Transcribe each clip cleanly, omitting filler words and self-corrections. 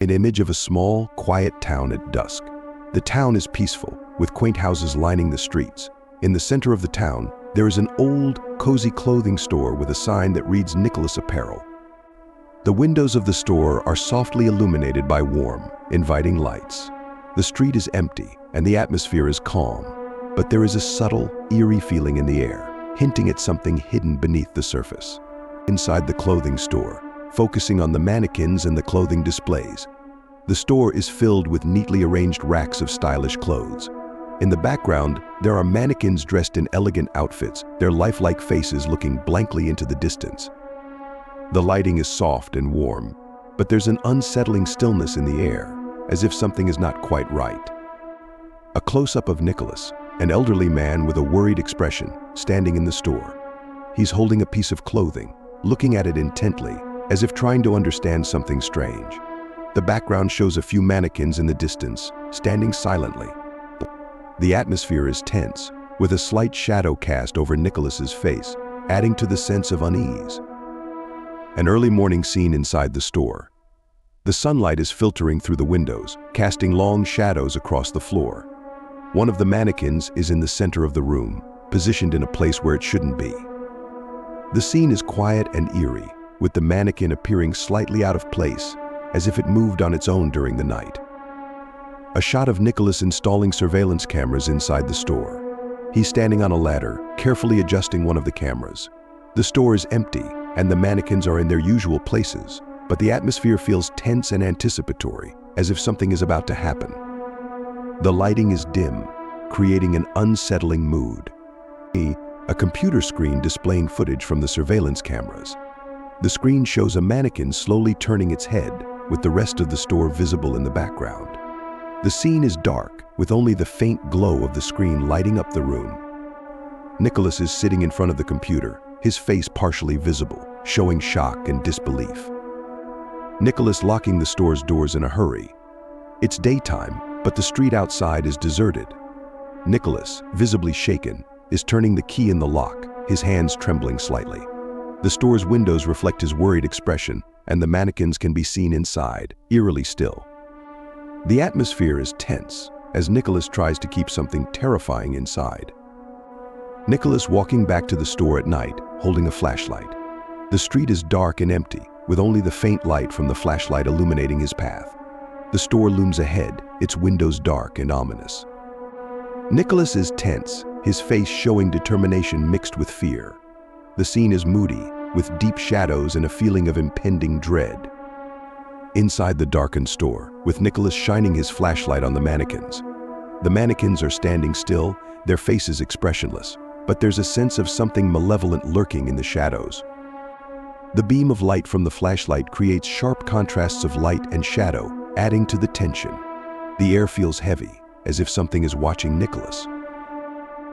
An image of a small, quiet town at dusk. The town is peaceful, with quaint houses lining the streets. In the center of the town, there is an old, cozy clothing store with a sign that reads Nicholas Apparel. The windows of the store are softly illuminated by warm, inviting lights. The street is empty, and the atmosphere is calm, but there is a subtle, eerie feeling in the air, hinting at something hidden beneath the surface. Inside the clothing store, focusing on the mannequins and the clothing displays, the store is filled with neatly arranged racks of stylish clothes. In the background, there are mannequins dressed in elegant outfits, their lifelike faces looking blankly into the distance. The lighting is soft and warm, but there's an unsettling stillness in the air, as if something is not quite right. A close-up of Nicholas, an elderly man with a worried expression, standing in the store. He's holding a piece of clothing, looking at it intently, as if trying to understand something strange. The background shows a few mannequins in the distance, standing silently. The atmosphere is tense, with a slight shadow cast over Nicholas's face, adding to the sense of unease. An early morning scene inside the store. The sunlight is filtering through the windows, casting long shadows across the floor. One of the mannequins is in the center of the room, positioned in a place where it shouldn't be. The scene is quiet and eerie, with the mannequin appearing slightly out of place, as if it moved on its own during the night. A shot of Nicholas installing surveillance cameras inside the store. He's standing on a ladder, carefully adjusting one of the cameras. The store is empty, and the mannequins are in their usual places, but the atmosphere feels tense and anticipatory, as if something is about to happen. The lighting is dim, creating an unsettling mood. A computer screen displaying footage from the surveillance cameras. The screen shows a mannequin slowly turning its head, with the rest of the store visible in the background. The scene is dark, with only the faint glow of the screen lighting up the room. Nicholas is sitting in front of the computer, his face partially visible, showing shock and disbelief. Nicholas locking the store's doors in a hurry. It's daytime, but the street outside is deserted. Nicholas, visibly shaken, is turning the key in the lock, his hands trembling slightly. The store's windows reflect his worried expression, and the mannequins can be seen inside, eerily still. The atmosphere is tense, as Nicholas tries to keep something terrifying inside. Nicholas walking back to the store at night, holding a flashlight. The street is dark and empty, with only the faint light from the flashlight illuminating his path. The store looms ahead, its windows dark and ominous. Nicholas is tense, his face showing determination mixed with fear. The scene is moody, with deep shadows and a feeling of impending dread. Inside the darkened store, with Nicholas shining his flashlight on the mannequins. The mannequins are standing still, their faces expressionless, but there's a sense of something malevolent lurking in the shadows. The beam of light from the flashlight creates sharp contrasts of light and shadow, adding to the tension. The air feels heavy, as if something is watching Nicholas.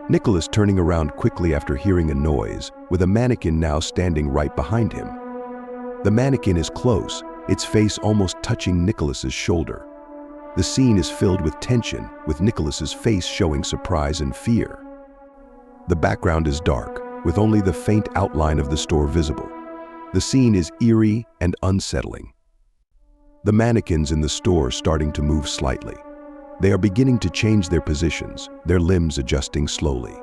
Nicholas turning around quickly after hearing a noise, with a mannequin now standing right behind him. The mannequin is close, its face almost touching Nicholas's shoulder. The scene is filled with tension, with Nicholas's face showing surprise and fear. The background is dark, with only the faint outline of the store visible. The scene is eerie and unsettling. The mannequins in the store starting to move slightly. They are beginning to change their positions, their limbs adjusting slowly.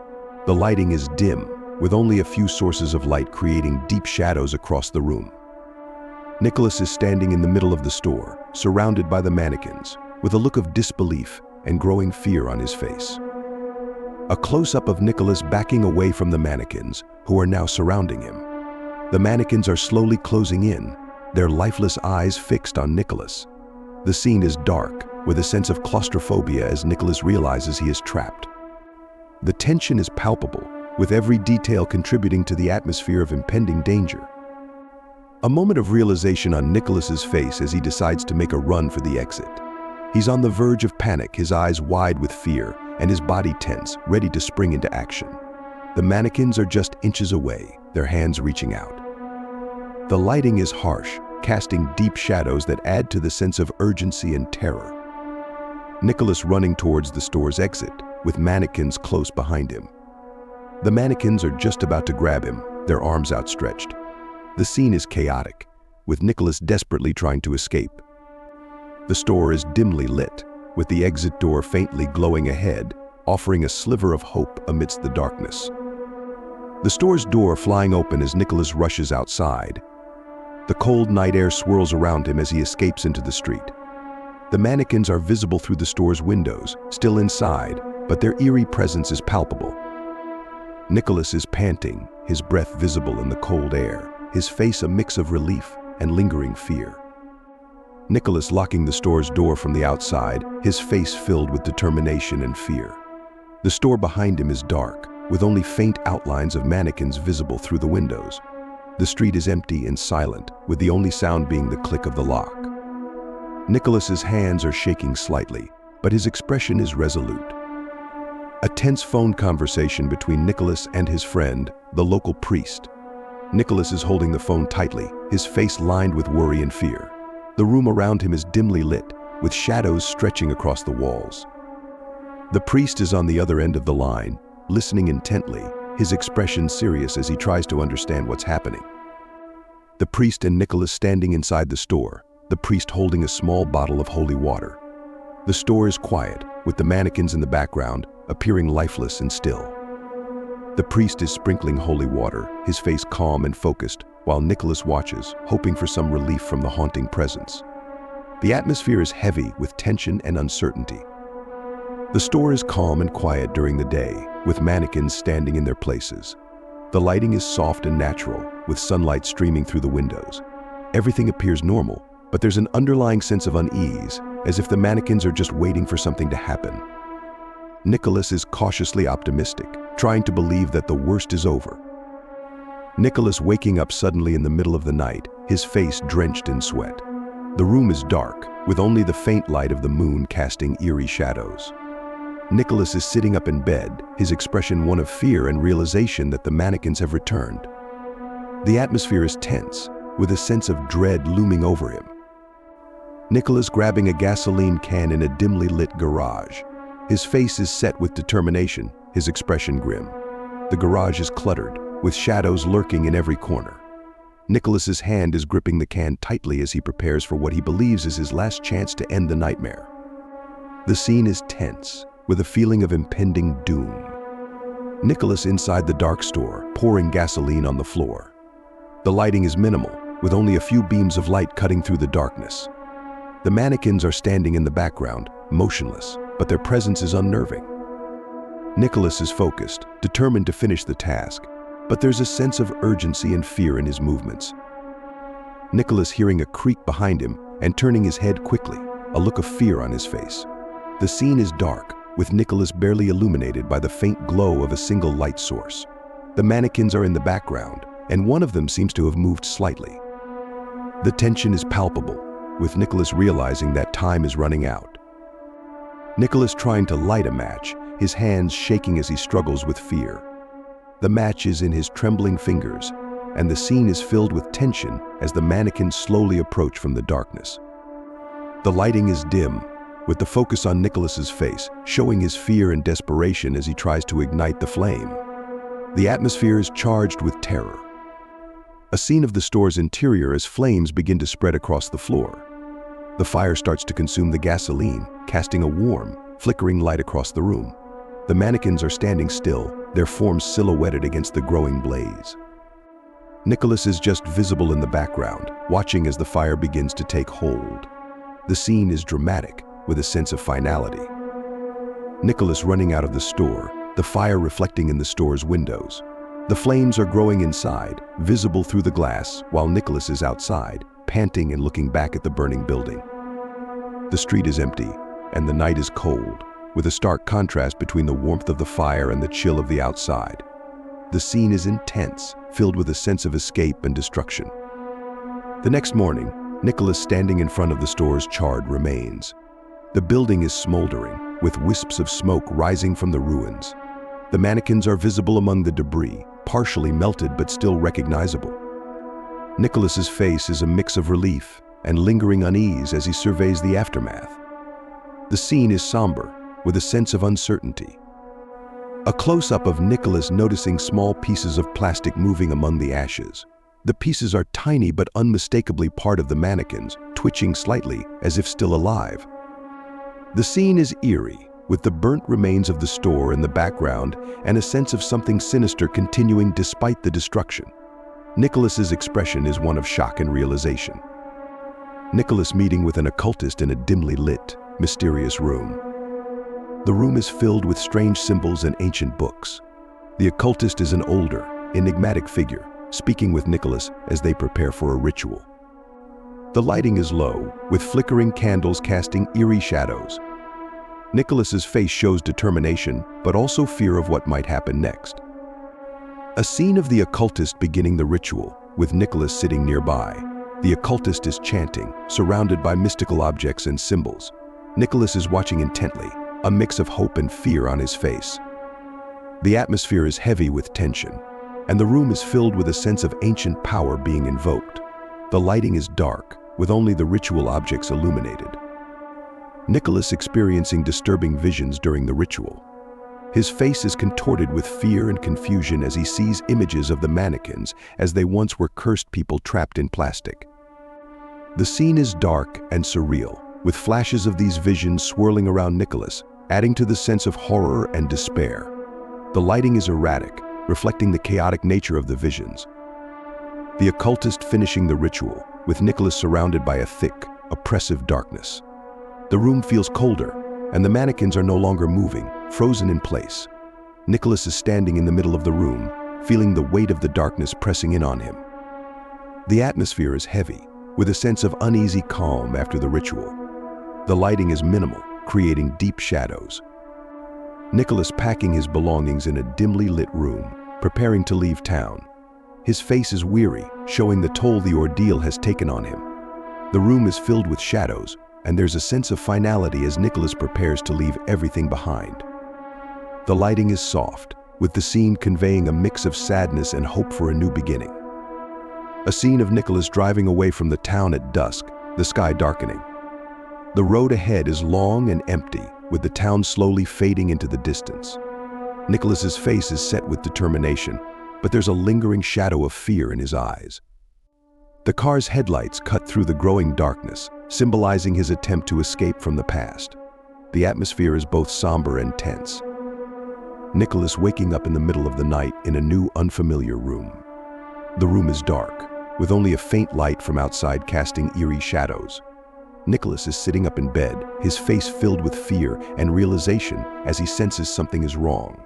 The lighting is dim, with only a few sources of light creating deep shadows across the room. Nicholas is standing in the middle of the store, surrounded by the mannequins, with a look of disbelief and growing fear on his face. A close-up of Nicholas backing away from the mannequins, who are now surrounding him. The mannequins are slowly closing in, their lifeless eyes fixed on Nicholas. The scene is dark, with a sense of claustrophobia as Nicholas realizes he is trapped. The tension is palpable, with every detail contributing to the atmosphere of impending danger. A moment of realization on Nicholas's face as he decides to make a run for the exit. He's on the verge of panic, his eyes wide with fear, and his body tense, ready to spring into action. The mannequins are just inches away, their hands reaching out. The lighting is harsh, casting deep shadows that add to the sense of urgency and terror. Nicholas running towards the store's exit, with mannequins close behind him. The mannequins are just about to grab him, their arms outstretched. The scene is chaotic, with Nicholas desperately trying to escape. The store is dimly lit, with the exit door faintly glowing ahead, offering a sliver of hope amidst the darkness. The store's door flying open as Nicholas rushes outside. The cold night air swirls around him as he escapes into the street. The mannequins are visible through the store's windows, still inside, but their eerie presence is palpable. Nicholas is panting, his breath visible in the cold air, his face a mix of relief and lingering fear. Nicholas locking the store's door from the outside, his face filled with determination and fear. The store behind him is dark, with only faint outlines of mannequins visible through the windows. The street is empty and silent, with the only sound being the click of the lock. Nicholas's hands are shaking slightly, but his expression is resolute. A tense phone conversation between Nicholas and his friend, the local priest. Nicholas is holding the phone tightly, his face lined with worry and fear. The room around him is dimly lit, with shadows stretching across the walls. The priest is on the other end of the line, listening intently, his expression serious as he tries to understand what's happening. The priest and Nicholas standing inside the store, the priest holding a small bottle of holy water. The store is quiet, with the mannequins in the background, appearing lifeless and still. The priest is sprinkling holy water, his face calm and focused, while Nicholas watches, hoping for some relief from the haunting presence. The atmosphere is heavy with tension and uncertainty. The store is calm and quiet during the day, with mannequins standing in their places. The lighting is soft and natural, with sunlight streaming through the windows. Everything appears normal, but there's an underlying sense of unease, as if the mannequins are just waiting for something to happen. Nicholas is cautiously optimistic, trying to believe that the worst is over. Nicholas waking up suddenly in the middle of the night, his face drenched in sweat. The room is dark, with only the faint light of the moon casting eerie shadows. Nicholas is sitting up in bed, his expression one of fear and realization that the mannequins have returned. The atmosphere is tense, with a sense of dread looming over him. Nicholas grabbing a gasoline can in a dimly lit garage. His face is set with determination, his expression grim. The garage is cluttered, with shadows lurking in every corner. Nicholas's hand is gripping the can tightly as he prepares for what he believes is his last chance to end the nightmare. The scene is tense, with a feeling of impending doom. Nicholas inside the dark store, pouring gasoline on the floor. The lighting is minimal, with only a few beams of light cutting through the darkness. The mannequins are standing in the background, motionless, but their presence is unnerving. Nicholas is focused, determined to finish the task, but there's a sense of urgency and fear in his movements. Nicholas hearing a creak behind him and turning his head quickly, a look of fear on his face. The scene is dark, with Nicholas barely illuminated by the faint glow of a single light source. The mannequins are in the background, and one of them seems to have moved slightly. The tension is palpable, with Nicholas realizing that time is running out. Nicholas trying to light a match, his hands shaking as he struggles with fear. The match is in his trembling fingers, and the scene is filled with tension as the mannequins slowly approach from the darkness. The lighting is dim, with the focus on Nicholas's face, showing his fear and desperation as he tries to ignite the flame. The atmosphere is charged with terror. A scene of the store's interior as flames begin to spread across the floor. The fire starts to consume the gasoline, casting a warm, flickering light across the room. The mannequins are standing still, their forms silhouetted against the growing blaze. Nicholas is just visible in the background, watching as the fire begins to take hold. The scene is dramatic, with a sense of finality. Nicholas running out of the store, the fire reflecting in the store's windows. The flames are growing inside, visible through the glass, while Nicholas is outside, panting and looking back at the burning building. The street is empty, and the night is cold, with a stark contrast between the warmth of the fire and the chill of the outside. The scene is intense, filled with a sense of escape and destruction. The next morning, Nicholas standing in front of the store's charred remains. The building is smoldering, with wisps of smoke rising from the ruins. The mannequins are visible among the debris, partially melted but still recognizable. Nicholas's face is a mix of relief and lingering unease as he surveys the aftermath. The scene is somber, with a sense of uncertainty. A close-up of Nicholas noticing small pieces of plastic moving among the ashes. The pieces are tiny but unmistakably part of the mannequins, twitching slightly as if still alive. The scene is eerie, with the burnt remains of the store in the background and a sense of something sinister continuing despite the destruction. Nicholas's expression is one of shock and realization. Nicholas meeting with an occultist in a dimly lit, mysterious room. The room is filled with strange symbols and ancient books. The occultist is an older, enigmatic figure, speaking with Nicholas as they prepare for a ritual. The lighting is low, with flickering candles casting eerie shadows. Nicholas's face shows determination, but also fear of what might happen next. A scene of the occultist beginning the ritual, with Nicholas sitting nearby. The occultist is chanting, surrounded by mystical objects and symbols. Nicholas is watching intently, a mix of hope and fear on his face. The atmosphere is heavy with tension, and the room is filled with a sense of ancient power being invoked. The lighting is dark, with only the ritual objects illuminated. Nicholas experiencing disturbing visions during the ritual. His face is contorted with fear and confusion as he sees images of the mannequins as they once were cursed people trapped in plastic. The scene is dark and surreal, with flashes of these visions swirling around Nicholas, adding to the sense of horror and despair. The lighting is erratic, reflecting the chaotic nature of the visions. The occultist finishing the ritual, with Nicholas surrounded by a thick, oppressive darkness. The room feels colder, and the mannequins are no longer moving, frozen in place. Nicholas is standing in the middle of the room, feeling the weight of the darkness pressing in on him. The atmosphere is heavy, with a sense of uneasy calm after the ritual. The lighting is minimal, creating deep shadows. Nicholas packing his belongings in a dimly lit room, preparing to leave town. His face is weary, showing the toll the ordeal has taken on him. The room is filled with shadows, and there's a sense of finality as Nicholas prepares to leave everything behind. The lighting is soft, with the scene conveying a mix of sadness and hope for a new beginning. A scene of Nicholas driving away from the town at dusk, the sky darkening. The road ahead is long and empty, with the town slowly fading into the distance. Nicholas's face is set with determination, but there's a lingering shadow of fear in his eyes. The car's headlights cut through the growing darkness, symbolizing his attempt to escape from the past. The atmosphere is both somber and tense. Nicholas waking up in the middle of the night in a new, unfamiliar room. The room is dark, with only a faint light from outside casting eerie shadows. Nicholas is sitting up in bed, his face filled with fear and realization as he senses something is wrong.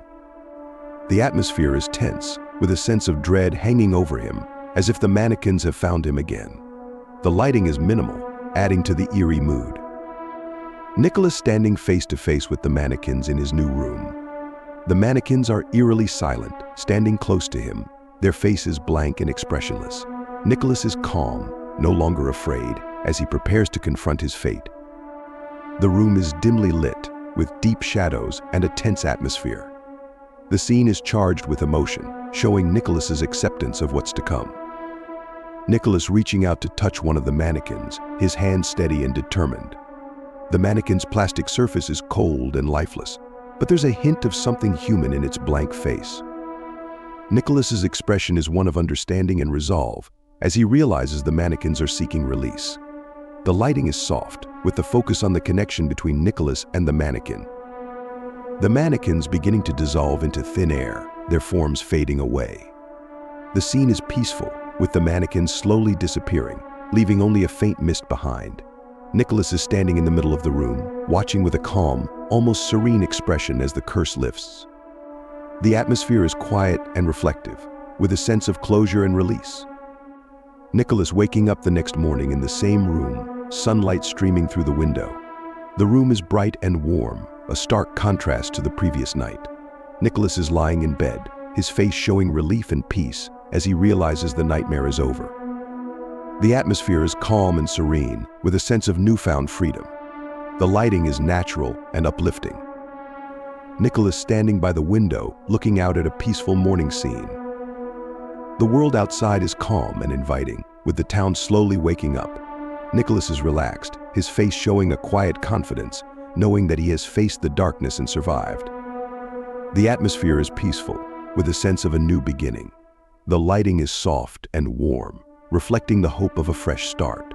The atmosphere is tense, with a sense of dread hanging over him, as if the mannequins have found him again. The lighting is minimal, adding to the eerie mood. Nicholas standing face to face with the mannequins in his new room. The mannequins are eerily silent, standing close to him, their faces blank and expressionless. Nicholas is calm, no longer afraid, as he prepares to confront his fate. The room is dimly lit, with deep shadows and a tense atmosphere. The scene is charged with emotion, showing Nicholas's acceptance of what's to come. Nicholas reaching out to touch one of the mannequins, his hand steady and determined. The mannequin's plastic surface is cold and lifeless, but there's a hint of something human in its blank face. Nicholas's expression is one of understanding and resolve, as he realizes the mannequins are seeking release. The lighting is soft, with the focus on the connection between Nicholas and the mannequin. The mannequins beginning to dissolve into thin air, their forms fading away. The scene is peaceful, with the mannequins slowly disappearing, leaving only a faint mist behind. Nicholas is standing in the middle of the room, watching with a calm, almost serene expression as the curse lifts. The atmosphere is quiet and reflective, with a sense of closure and release. Nicholas waking up the next morning in the same room, sunlight streaming through the window. The room is bright and warm, a stark contrast to the previous night. Nicholas is lying in bed, his face showing relief and peace as he realizes the nightmare is over. The atmosphere is calm and serene, with a sense of newfound freedom. The lighting is natural and uplifting. Nicholas standing by the window, looking out at a peaceful morning scene. The world outside is calm and inviting, with the town slowly waking up. Nicholas is relaxed, his face showing a quiet confidence, knowing that he has faced the darkness and survived. The atmosphere is peaceful, with a sense of a new beginning. The lighting is soft and warm, reflecting the hope of a fresh start.